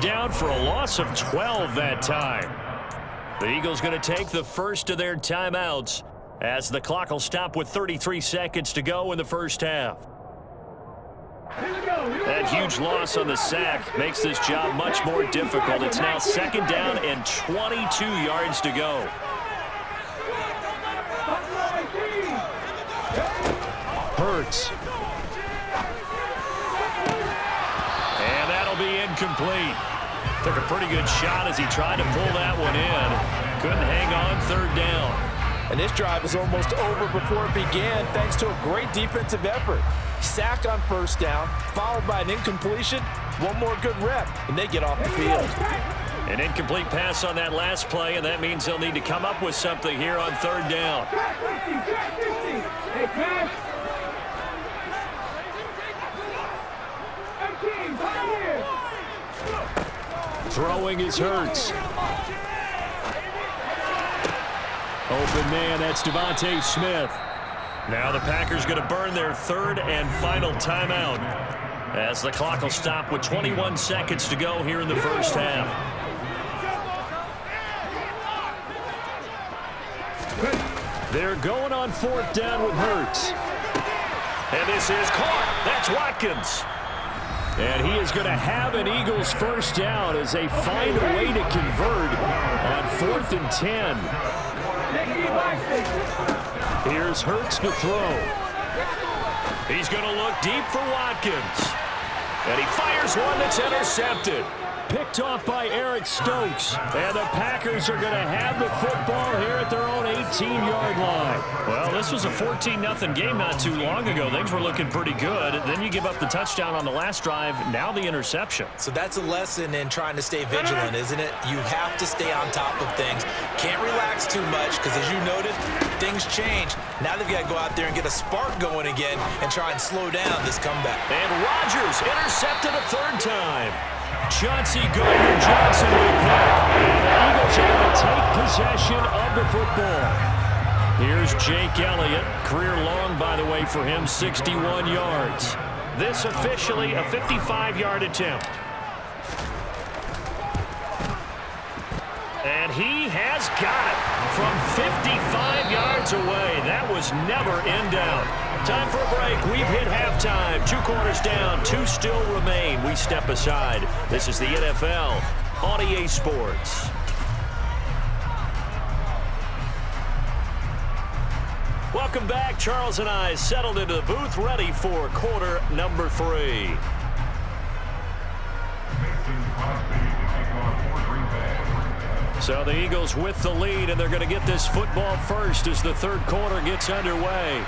down for a loss of 12 that time. The Eagles going to take the first of their timeouts as the clock will stop with 33 seconds to go in the first half. That huge loss on the sack makes this job much more difficult. It's now 2nd down and 22 yards to go. Hurts. And that'll be incomplete. Took a pretty good shot as he tried to pull that one in. Couldn't hang on 3rd down. And this drive is almost over before it began thanks to a great defensive effort. Sack on 1st down, followed by an incompletion. One more good rep, and they get off the field. An incomplete pass on that last play, and that means they'll need to come up with something here on 3rd down. Throwing is Hurts. Open man, that's Devontae Smith. Now the Packers going to burn their 3rd and final timeout as the clock will stop with 21 seconds to go here in the first half. They're going on 4th down with Hurts. And this is caught. That's Watkins. And he is going to have an Eagles first down as they find a way to convert on 4th and 10. Here's Hurts to throw. He's going to look deep for Watkins. And he fires one that's intercepted. Picked off by Eric Stokes. And the Packers are going to have the football here at their own 18-yard line. Well, this was a 14-0 game not too long ago. Things were looking pretty good. Then you give up the touchdown on the last drive. Now the interception. So that's a lesson in trying to stay vigilant, isn't it? You have to stay on top of things. Can't relax too much because, as you noted, things change. Now they've got to go out there and get a spark going again and try and slow down this comeback. And Rodgers intercepted a 3rd time. Chauncey Gardner-Johnson with that. And the Eagles are going to take possession of the football. Here's Jake Elliott. Career long, by the way, for him, 61 yards. This officially a 55-yard attempt. And he has got it from 55 yards away. That was never in doubt. Time for a break. We've hit halftime. 2 quarters down. 2 still remain. We step aside. This is the NFL on EA Sports. Welcome back. Charles and I settled into the booth, ready for quarter number 3. So the Eagles with the lead, and they're going to get this football first as the 3rd quarter gets underway.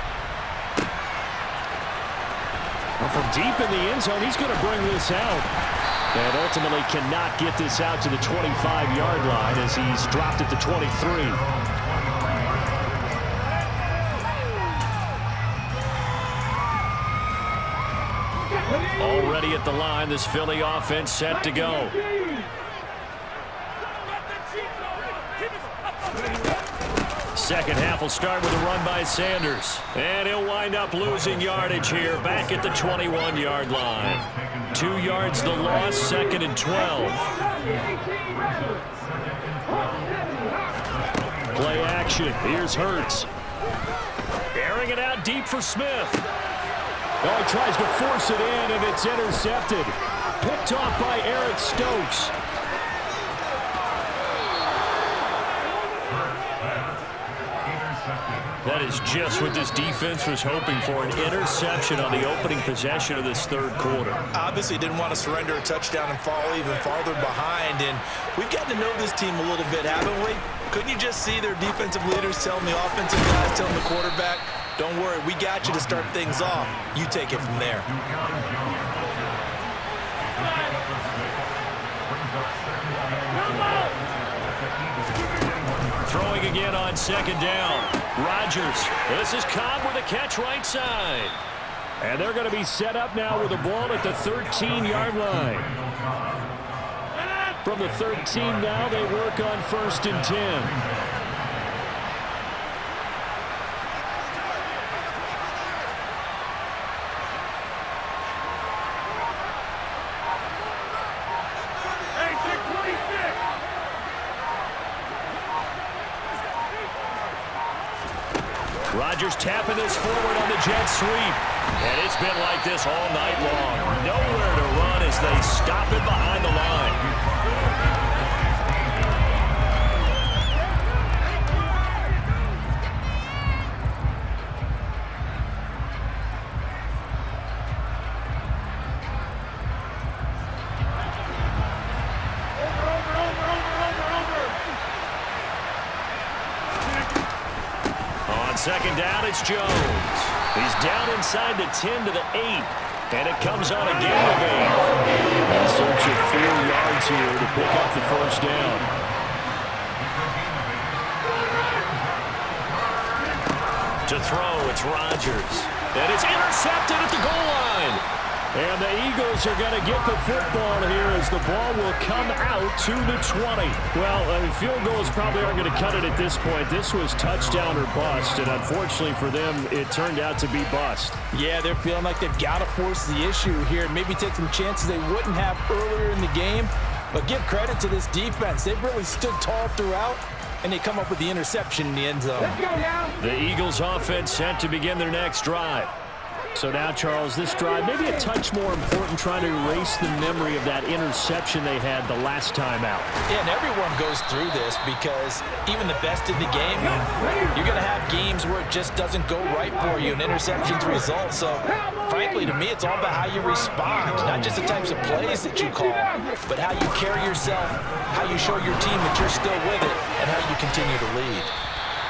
Well, from deep in the end zone, he's going to bring this out. And ultimately cannot get this out to the 25-yard line as he's dropped it to 23. Already at the line, this Philly offense set to go. Second half will start with a run by Sanders. And he'll wind up losing yardage here back at the 21-yard line. 2 yards the loss, 2nd and 12. Play action. Here's Hurts. Airing it out deep for Smith. Oh, he tries to force it in, and it's intercepted. Picked off by Eric Stokes. That is just what this defense was hoping for, an interception on the opening possession of this 3rd quarter. Obviously didn't want to surrender a touchdown and fall even farther behind, and we've gotten to know this team a little bit, haven't we? Couldn't you just see their defensive leaders telling the offensive guys, telling the quarterback, don't worry, we got you to start things off. You take it from there. Throwing again on 2nd down. Rodgers. This is Cobb with a catch right side. And they're going to be set up now with a ball at the 13-yard line. From the 13 now, they work on 1st and 10. Rodgers tapping this forward on the jet sweep. And it's been like this all night long. Nowhere to run as they stop it behind the line. Second down, it's Jones. He's down inside the 10 to the 8. And it comes on a gain of 8. In search of 4 yards here to pick up the first down. To throw, it's Rodgers. And it's intercepted at the goal line. And the Eagles are going to get the football here as the ball will come out to the 20. Well, field goals probably aren't going to cut it at this point. This was touchdown or bust, and unfortunately for them, it turned out to be bust. Yeah, they're feeling like they've got to force the issue here and maybe take some chances they wouldn't have earlier in the game. But give credit to this defense. They've really stood tall throughout, and they come up with the interception in the end zone. Let's go now. The Eagles offense set to begin their next drive. So now, Charles, this drive maybe a touch more important, trying to erase the memory of that interception they had the last time out. Yeah, and everyone goes through this because even the best in the game, you're going to have games where it just doesn't go right for you and interceptions result. So, frankly, to me, it's all about how you respond, not just the types of plays that you call, but how you carry yourself, how you show your team that you're still with it, and how you continue to lead.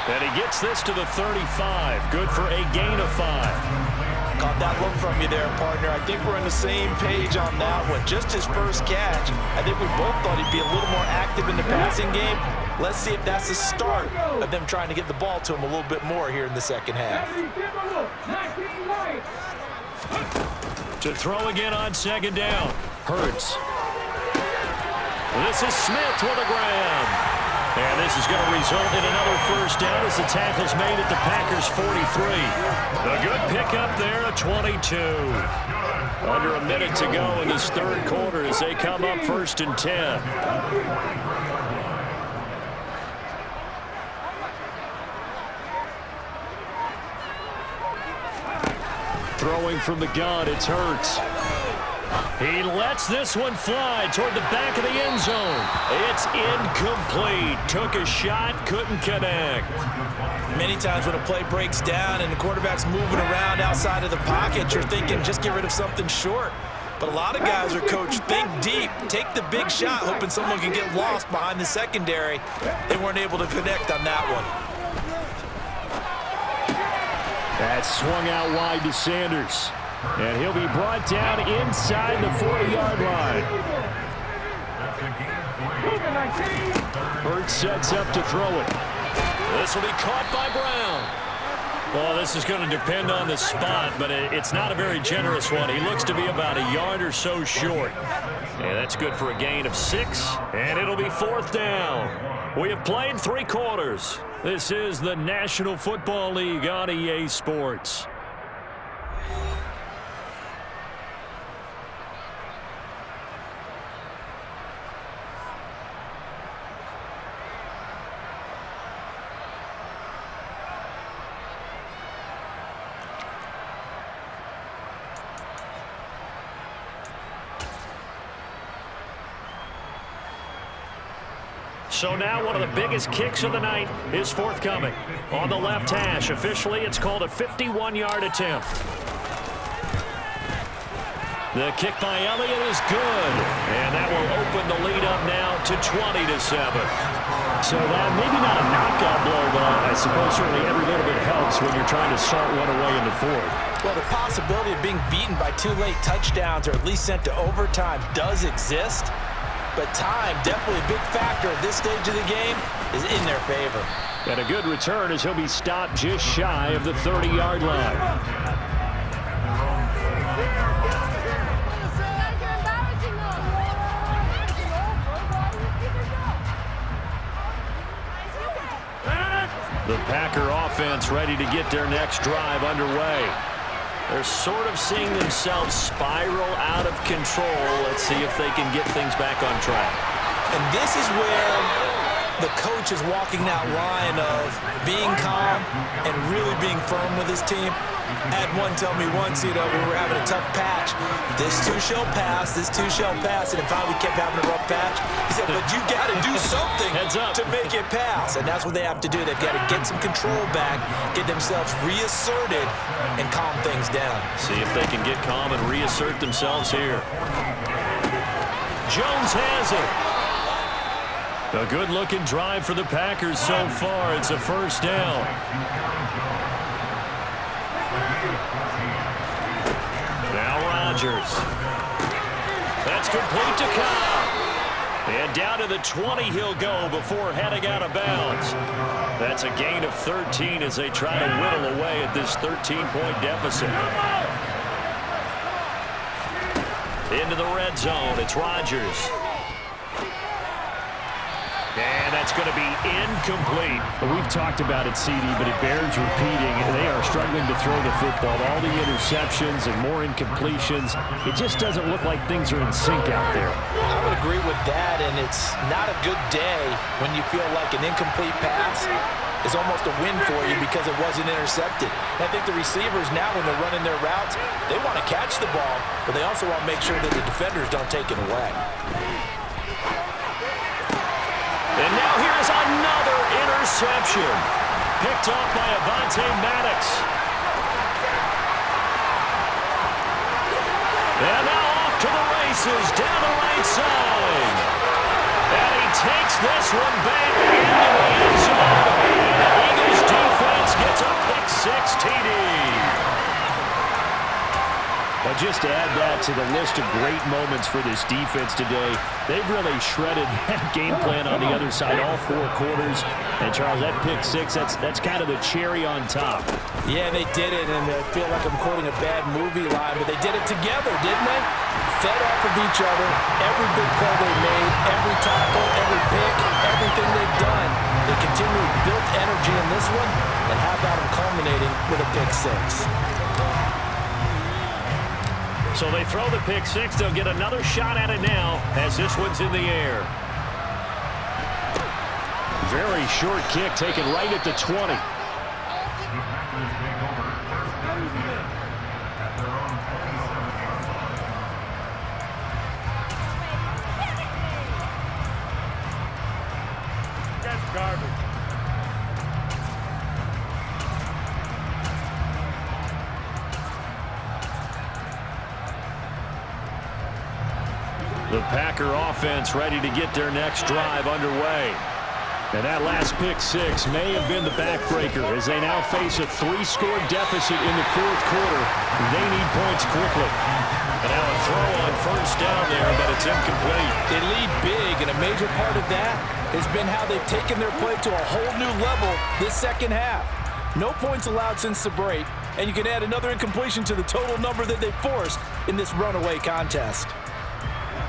And he gets this to the 35. Good for a gain of 5. Caught that look from you there, partner. I think we're on the same page on that one. Just his first catch. I think we both thought he'd be a little more active in the passing game. Let's see if that's the start of them trying to get the ball to him a little bit more here in the second half. To throw again on second down. Hurts. This is Smith with a grab. And this is going to result in another first down as the tackle's made at the Packers' 43. A good pickup there at 22. Under a minute to go in this third quarter as they come up 1st and 10. Throwing from the gun, it's Hurts. He lets this one fly toward the back of the end zone. It's incomplete. Took a shot, couldn't connect. Many times when a play breaks down and the quarterback's moving around outside of the pocket, you're thinking just get rid of something short. But a lot of guys are coached, think deep, take the big shot, hoping someone can get lost behind the secondary. They weren't able to connect on that one. That swung out wide to Sanders. And he'll be brought down inside the 40-yard line. Hurts sets up to throw it. This will be caught by Brown. Well, this is going to depend on the spot, but it's not a very generous one. He looks to be about a yard or so short. And that's good for a gain of 6, and it'll be 4th down. We have played 3 quarters. This is the National Football League on EA Sports. So now one of the biggest kicks of the night is forthcoming. On the left hash, officially it's called a 51-yard attempt. The kick by Elliott is good. And that will open the lead up now to 20-7. So that maybe not a knockout blow, but I suppose certainly every little bit helps when you're trying to start one away in the 4th. Well, the possibility of being beaten by 2 late touchdowns or at least sent to overtime does exist. But time, definitely a big factor at this stage of the game, is in their favor. And a good return as he'll be stopped just shy of the 30-yard line. The Packer offense ready to get their next drive underway. They're sort of seeing themselves spiral out of control. Let's see if they can get things back on track. And this is where the coach is walking that line of being calm and really being firm with his team. I had one tell me once, we were having a tough patch. This too shall pass, this too shall pass. And finally we kept having a rough patch. He said, but you got to do something to make it pass. And that's what they have to do. They've got to get some control back, get themselves reasserted, and calm things down. See if they can get calm and reassert themselves here. Jones has it. A good-looking drive for the Packers so far. It's a first down. Now Rodgers. That's complete to Cobb. And down to the 20 he'll go before heading out of bounds. That's a gain of 13 as they try to whittle away at this 13-point deficit. Into the red zone. It's Rodgers. And that's going to be incomplete. We've talked about it, CD, but it bears repeating. They are struggling to throw the football. All the interceptions and more incompletions. It just doesn't look like things are in sync out there. I would agree with that, and it's not a good day when you feel like an incomplete pass is almost a win for you because it wasn't intercepted. And I think the receivers now, when they're running their routes, they want to catch the ball, but they also want to make sure that the defenders don't take it away. And now here's another interception. Picked off by Avonte Maddox. And now off to the races down the right side. And he takes this one back into the end zone. The Eagles defense gets a pick-six TD. But just to add that to the list of great moments for this defense today, they've really shredded that game plan on the other side all 4 quarters. And, Charles, that pick-six, that's kind of the cherry on top. Yeah, they did it, and I feel like I'm quoting a bad movie line, but they did it together, didn't they? Fed off of each other, every big play they made, every tackle, every pick, everything they've done. They continually built energy in this one, and how about them culminating with a pick-six? So they throw the pick-six. They'll get another shot at it now as this one's in the air. Very short kick taken right at the 20. That's garbage. The Packer offense ready to get their next drive underway. And that last pick-six may have been the backbreaker as they now face a 3-score deficit in the 4th quarter. They need points quickly. And now a throw on first down there, but it's incomplete. They lead big, and a major part of that has been how they've taken their play to a whole new level this second half. No points allowed since the break, and you can add another incompletion to the total number that they forced in this runaway contest.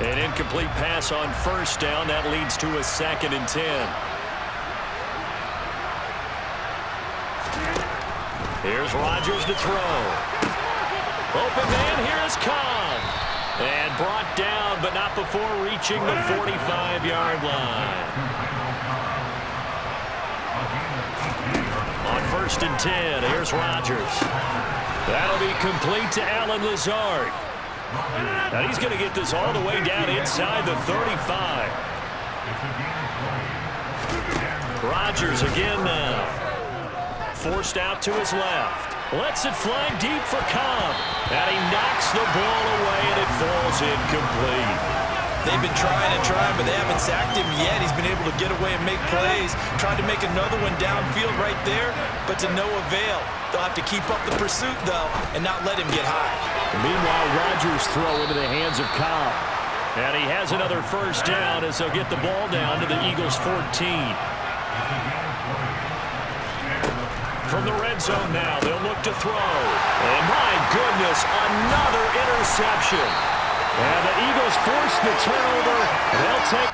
An incomplete pass on first down. That leads to a 2nd and 10. Here's Rodgers to throw. Open man, here's Cobb. And brought down, but not before reaching the 45-yard line. On 1st and 10, here's Rodgers. That'll be complete to Allen Lazard. Now he's going to get this all the way down inside the 35. Rodgers again now. Forced out to his left. Lets it fly deep for Cobb. And he knocks the ball away, and it falls incomplete. They've been trying and trying, but they haven't sacked him yet. He's been able to get away and make plays. Tried to make another one downfield right there, but to no avail. They'll have to keep up the pursuit, though, and not let him get high. Meanwhile, Rodgers' throw into the hands of Cobb. And he has another first down as they'll get the ball down to the Eagles' 14. From the red zone now, they'll look to throw. And my goodness, another interception. And the Eagles force the turnover. They'll take